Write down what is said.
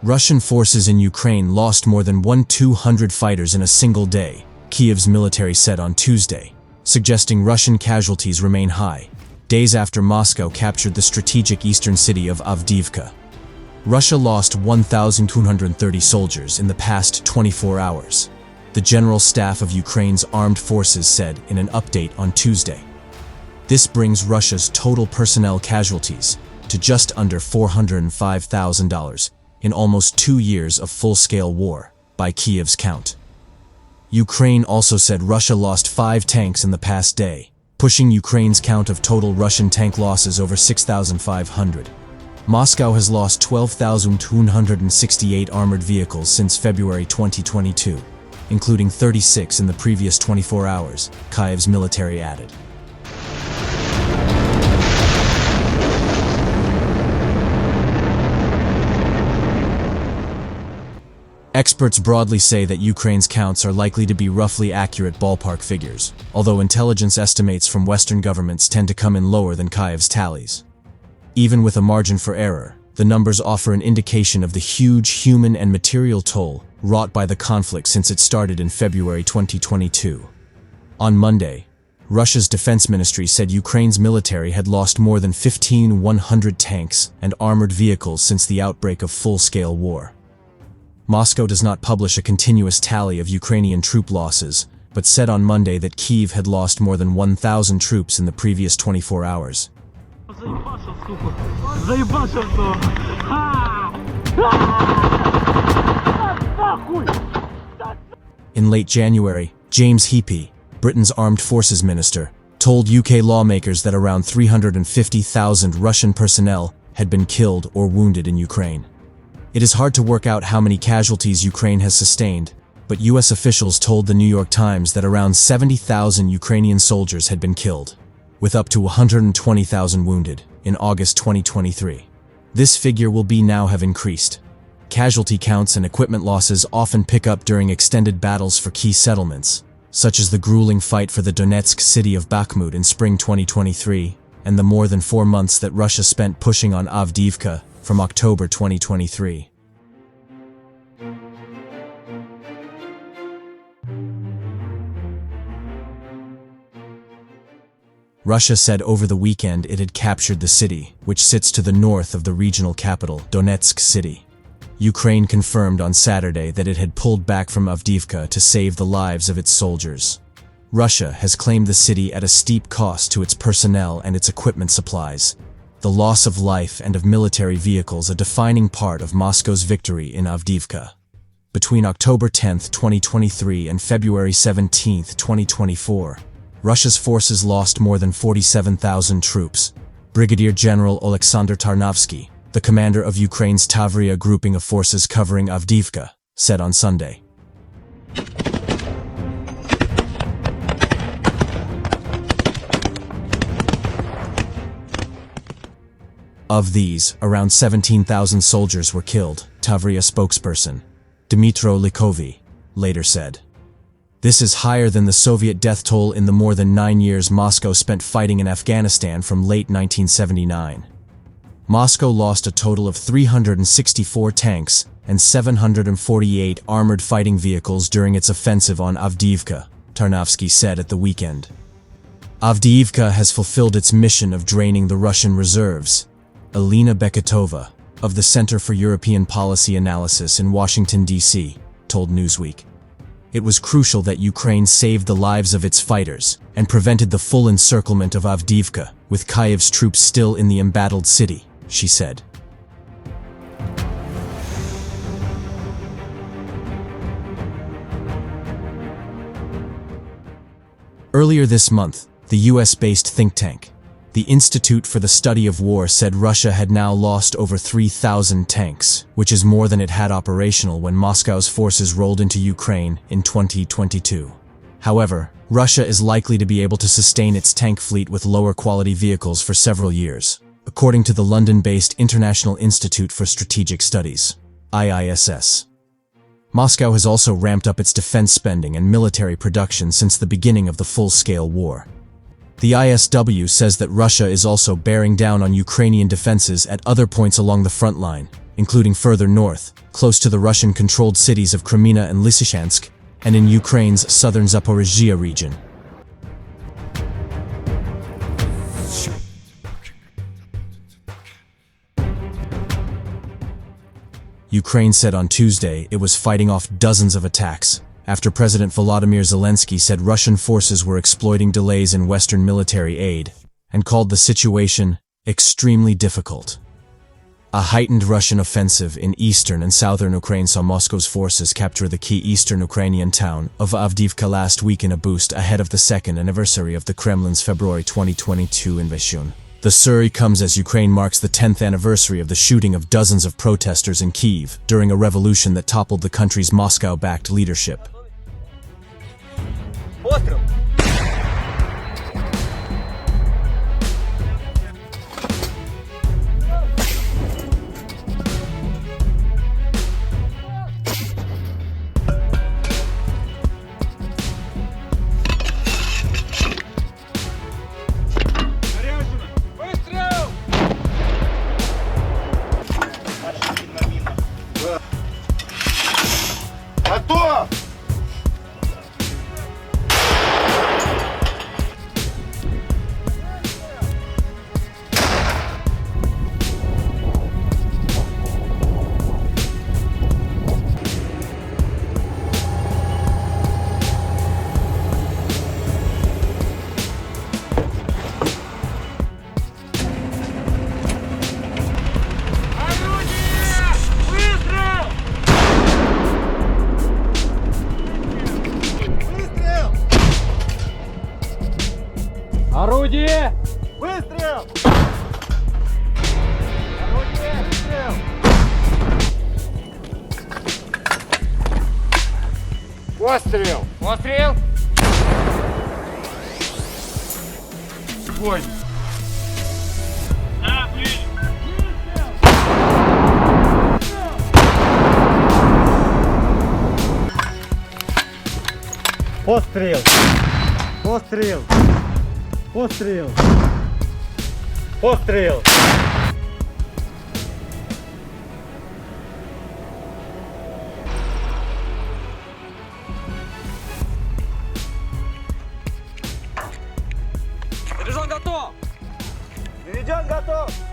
Russian forces in Ukraine lost more than 1,200 fighters in a single day, Kyiv's military said on Tuesday, suggesting Russian casualties remain high, days after Moscow captured the strategic eastern city of Avdiivka. Russia lost 1,230 soldiers in the past 24 hours, the General Staff of Ukraine's armed forces said in an update on Tuesday. This brings Russia's total personnel casualties to just under $405,000 in almost 2 years of full-scale war, by Kyiv's count. Ukraine also said Russia lost 5 tanks in the past day, pushing Ukraine's count of total Russian tank losses over 6,500. Moscow has lost 12,268 armored vehicles since February 2022, including 36 in the previous 24 hours, Kyiv's military added. Experts broadly say that Ukraine's counts are likely to be roughly accurate ballpark figures, although intelligence estimates from Western governments tend to come in lower than Kyiv's tallies. Even with a margin for error, the numbers offer an indication of the huge human and material toll wrought by the conflict since it started in February 2022. On Monday, Russia's defense ministry said Ukraine's military had lost more than 1,500 tanks and armored vehicles since the outbreak of full-scale war. Moscow does not publish a continuous tally of Ukrainian troop losses, but said on Monday that Kyiv had lost more than 1,000 troops in the previous 24 hours. In late January, James Heappey, Britain's Armed Forces Minister, told UK lawmakers that around 350,000 Russian personnel had been killed or wounded in Ukraine. It is hard to work out how many casualties Ukraine has sustained, but US officials told the New York Times that around 70,000 Ukrainian soldiers had been killed, with up to 120,000 wounded, in August 2023. This figure will now have increased. Casualty counts and equipment losses often pick up during extended battles for key settlements, such as the grueling fight for the Donetsk city of Bakhmut in spring 2023, and the more than 4 months that Russia spent pushing on Avdiivka from October 2023. Russia said over the weekend it had captured the city, which sits to the north of the regional capital, Donetsk city. Ukraine confirmed on Saturday that it had pulled back from Avdiivka to save the lives of its soldiers. Russia has claimed the city at a steep cost to its personnel and its equipment supplies, the loss of life and of military vehicles a defining part of Moscow's victory in Avdiivka. Between October 10, 2023 and February 17, 2024, Russia's forces lost more than 47,000 troops, Brigadier General Oleksandr Tarnovsky, the commander of Ukraine's Tavria grouping of forces covering Avdiivka, said on Sunday. Of these, around 17,000 soldiers were killed, Tavria spokesperson Dmytro Likovy later said. This is higher than the Soviet death toll in the more than 9 years Moscow spent fighting in Afghanistan from late 1979. Moscow lost a total of 364 tanks and 748 armored fighting vehicles during its offensive on Avdiivka, Tarnovsky said at the weekend. Avdiivka has fulfilled its mission of draining the Russian reserves, Elena Beketova, of the Center for European Policy Analysis in Washington, D.C., told Newsweek. It was crucial that Ukraine saved the lives of its fighters and prevented the full encirclement of Avdiivka, with Kyiv's troops still in the embattled city, she said. Earlier this month, the US-based think tank, the Institute for the Study of War, said Russia had now lost over 3,000 tanks, which is more than it had operational when Moscow's forces rolled into Ukraine in 2022. However, Russia is likely to be able to sustain its tank fleet with lower quality vehicles for several years, according to the London-based International Institute for Strategic Studies, IISS. Moscow has also ramped up its defense spending and military production since the beginning of the full-scale war. The ISW says that Russia is also bearing down on Ukrainian defenses at other points along the front line, including further north, close to the Russian-controlled cities of Kreminna and Lysychansk, and in Ukraine's southern Zaporizhzhia region. Ukraine said on Tuesday it was fighting off dozens of attacks, after President Volodymyr Zelensky said Russian forces were exploiting delays in Western military aid, and called the situation extremely difficult. A heightened Russian offensive in eastern and southern Ukraine saw Moscow's forces capture the key eastern Ukrainian town of Avdiivka last week in a boost ahead of the second anniversary of the Kremlin's February 2022 invasion. The surge comes as Ukraine marks the 10th anniversary of the shooting of dozens of protesters in Kyiv during a revolution that toppled the country's Moscow-backed leadership. Готов! Орудие! Выстрел! Орудие! Выстрел! Пострел! Пострел! Огонь! Пострел! Пострел! Пострел! Пострел! Заряжен готов! Наведен готов!